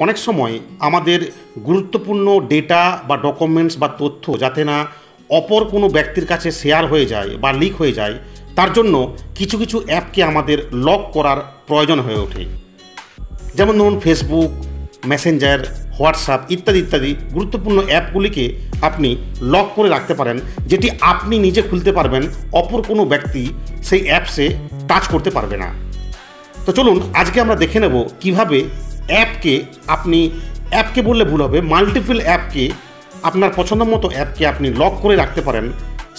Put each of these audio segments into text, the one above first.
অনেক সময় আমাদের গুরুত্বপূর্ণ ডেটা বা ডকুমেন্টস বা তথ্য যাতে না অপর কোনো ব্যক্তির কাছে শেয়ার হয়ে যায় বা লিক হয়ে যায়, তার জন্য কিছু কিছু অ্যাপকে আমাদের লক করার প্রয়োজন হয়ে ওঠে। যেমন ধরুন ফেসবুক, মেসেঞ্জার, হোয়াটসঅ্যাপ ইত্যাদি ইত্যাদি গুরুত্বপূর্ণ অ্যাপগুলিকে আপনি লক করে রাখতে পারেন, যেটি আপনি নিজে খুলতে পারবেন, অপর কোনো ব্যক্তি সেই অ্যাপসে টাচ করতে পারবে না। তো চলুন আজকে আমরা দেখে নেব কিভাবে অ্যাপকে বললে ভুল হবে, মাল্টিপল অ্যাপকে, আপনার পছন্দ মতো অ্যাপকে আপনি লক করে রাখতে পারেন,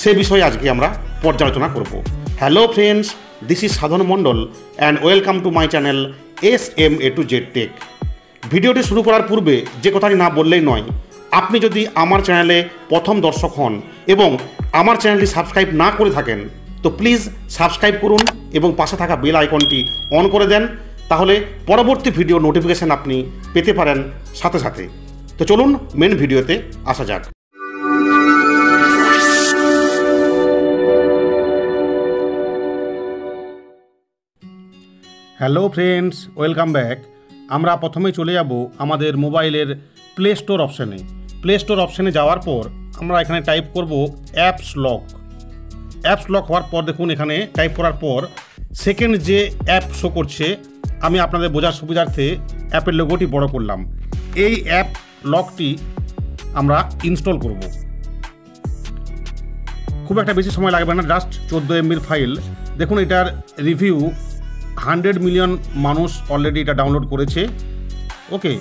সে বিষয়ে আজকে আমরা পর্যালোচনা করব। Hello friends, this is Sadhan Mondal and welcome to my channel SMA to Z tech. ভিডিওটি শুরু করার পূর্বে যে কথাটি না বললেই নয়, আপনি যদি আমার চ্যানেলে প্রথম দর্শক হন এবং আমার চ্যানেলটি সাবস্ক্রাইব না করে থাকেন তো প্লিজ সাবস্ক্রাইব করুন এবং পাশে থাকা বেল আইকনটি অন করে দেন, তাহলে পরবর্তী ভিডিও নোটিফিকেশান আপনি পেতে পারেন সাথে সাথে। তো চলুন মেন ভিডিওতে আসা যাক। Hello friends, welcome back. আমরা প্রথমেই চলে যাব আমাদের মোবাইলের প্লে স্টোর অপশানে। প্লে স্টোর অপশানে যাওয়ার পর আমরা এখানে টাইপ করব অ্যাপস লক। অ্যাপস লক হওয়ার পর দেখুন এখানে টাইপ করার পর সেকেন্ড যে অ্যাপ শো করছে, আমি আপনাদের বোঝার সুবিধার্থে অ্যাপের লোগোটি বড় করলাম। এই অ্যাপ লকটি আমরা ইনস্টল করব। খুব একটা বেশি সময় লাগবে না, জাস্ট 14 MB ফাইল। দেখুন এটার রিভিউ 100 মিলিয়ন মানুষ অলরেডি এটা ডাউনলোড করেছে। ওকে,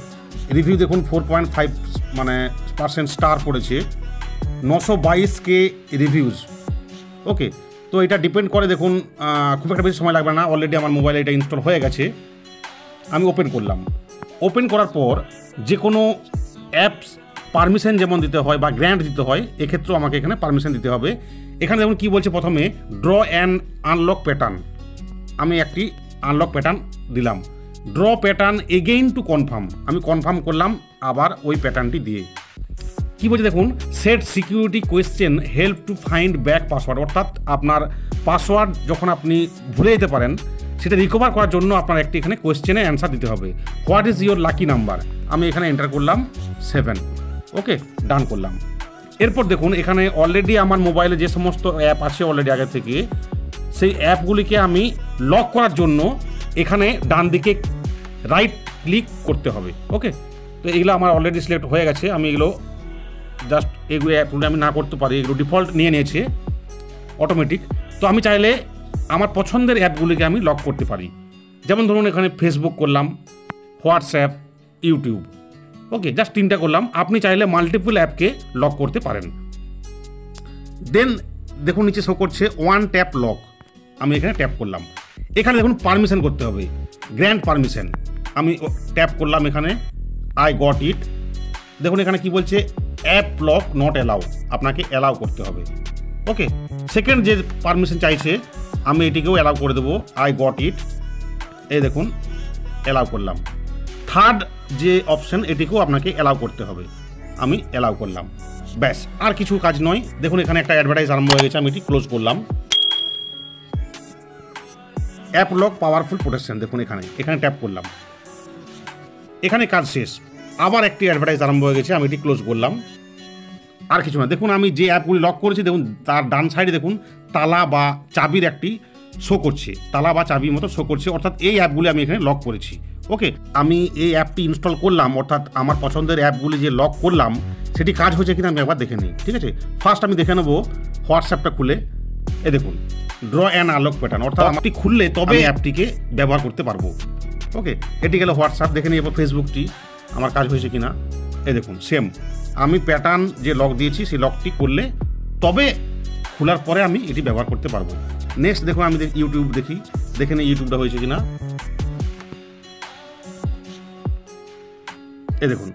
রিভিউ দেখুন 4.5% স্টার পড়েছে, 922K রিভিউজ। ওকে, তো এটা ডিপেন্ড করে, দেখুন খুব একটা বেশি সময় লাগবে না, অলরেডি আমার মোবাইলে এটা ইনস্টল হয়ে গেছে। আমি ওপেন করলাম। ওপেন করার পর যে কোনো অ্যাপস পারমিশন যেমন দিতে হয় বা গ্র্যান্ট দিতে হয়, এক্ষেত্রেও আমাকে এখানে পারমিশন দিতে হবে। এখানে দেখুন কী বলছে, প্রথমে ড্র অ্যান্ড আনলক প্যাটার্ন। আমি একটি আনলক প্যাটার্ন দিলাম। Draw pattern again to confirm, আমি কনফার্ম করলাম আবার ওই প্যাটার্নটি দিয়ে। কী বলছে দেখুন, set security question help to find back password, অর্থাৎ আপনার পাসওয়ার্ড যখন আপনি ভুলে যেতে পারেন সেটা রিকভার করার জন্য আপনার একটি এখানে কোয়েশ্চেনে অ্যান্সার দিতে হবে। What is your lucky number, আমি এখানে এন্টার করলাম 7। ওকে, ডান করলাম। এরপর দেখুন এখানে অলরেডি আমার মোবাইলে যে সমস্ত অ্যাপ আছে অলরেডি আগে থেকে, সেই অ্যাপগুলিকে আমি লক করার জন্য এখানে ডান দিকে রাইট ক্লিক করতে হবে। ওকে, তো এগুলো আমার অলরেডি সিলেক্ট হয়ে গেছে। আমি এগুলো জাস্ট এগুলো অ্যাপগুলো আমি না করতে পারি, এগুলো ডিফল্ট নিয়ে নিয়েছে অটোমেটিক। তো আমি চাইলে আমার পছন্দের অ্যাপগুলিকে আমি লক করতে পারি। যেমন ধরুন এখানে ফেসবুক করলাম, হোয়াটসঅ্যাপ, ইউটিউব। ওকে, জাস্ট 3টা করলাম। আপনি চাইলে মাল্টিপল অ্যাপকে লক করতে পারেন। দেন দেখুন নিচে শো করছে ওয়ান ট্যাপ লক, আমি এখানে ট্যাপ করলাম। এখানে দেখুন পারমিশন করতে হবে, গ্র্যান্ড পারমিশন। আমি ট্যাপ করলাম এখানে, আই গট ইট। দেখুন এখানে কি বলছে, অ্যাপ লক নট অ্যালাউ, আপনাকে অ্যালাউ করতে হবে। ওকে, সেকেন্ড যে পারমিশন চাইছে আমি এটিকেও অ্যালাউ করে দেবো, আই গট ইট। এই দেখুন অ্যালাউ করলাম। থার্ড যে অপশান এটিকেও আপনাকে অ্যালাউ করতে হবে, আমি অ্যালাউ করলাম। ব্যাস, আর কিছু কাজ নয়। দেখুন এখানে একটা অ্যাডভার্টাইজ আরম্ভ হয়ে গেছে, আমি এটি ক্লোজ করলাম। অ্যাপ লক পাওয়ারফুল প্রোটেকশন, দেখুন এখানে ট্যাপ করলাম। এখানে কাজ শেষ। আবার একটি অ্যাডভার্টাইজ আরম্ভ হয়ে গেছে, আমি এটি ক্লোজ করলাম। আর কিছু না। দেখুন আমি যে অ্যাপগুলি লক করেছি, দেখুন তার ডান সাইডে দেখুন তালা বা চাবির একটি শো করছে, তালা বা চাবির মতো শো করছে, অর্থাৎ এই অ্যাপগুলি আমি এখানে লক করেছি। ওকে, আমি এই অ্যাপটি ইনস্টল করলাম, অর্থাৎ আমার পছন্দের অ্যাপগুলি যে লক করলাম সেটি কাজ হচ্ছে কিনা আমি একবার দেখে নিই। ঠিক আছে, ফার্স্ট আমি দেখে নেবো হোয়াটসঅ্যাপটা খুলে। এই দেখুন ড্র অ্যান্ড আনলক প্যাটার্ন, অর্থাৎ অ্যাপটি খুললে তবে অ্যাপটিকে ব্যবহার করতে পারবো। ওকে, এটি গেল হোয়াটসঅ্যাপ। দেখে নিই এবার ফেসবুকটি আমার কাজ হয়েছে কিনা। এই দেখুন সেম, আমি প্যাটার্ন যে লক দিয়েছি সেই লকটি করলে তবে খোলার পরে আমি এটি ব্যবহার করতে পারবো। নেক্সট দেখুন আমি ইউটিউব দেখি, দেখে নিই ইউটিউবটা হয়েছে কিনা। এই দেখুন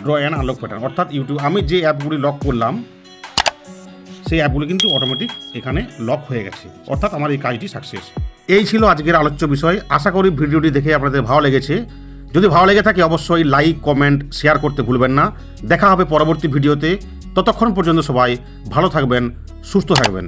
ড্র অ্যান্ড আনলক প্যাটার্ন, অর্থাৎ ইউটিউব আমি যে অ্যাপগুলি লক করলাম সেই অ্যাপগুলি কিন্তু অটোমেটিক এখানে লক হয়ে গেছে, অর্থাৎ আমার এই কাজটি সাকসেস। এই ছিল আজকের আলোচ্য বিষয়। আশা করি ভিডিওটি দেখে আপনাদের ভালো লেগেছে। যদি ভালো লেগে থাকে অবশ্যই লাইক, কমেন্ট, শেয়ার করতে ভুলবেন না। দেখা হবে পরবর্তী ভিডিওতে। ততক্ষণ পর্যন্ত সবাই ভালো থাকবেন, সুস্থ থাকবেন।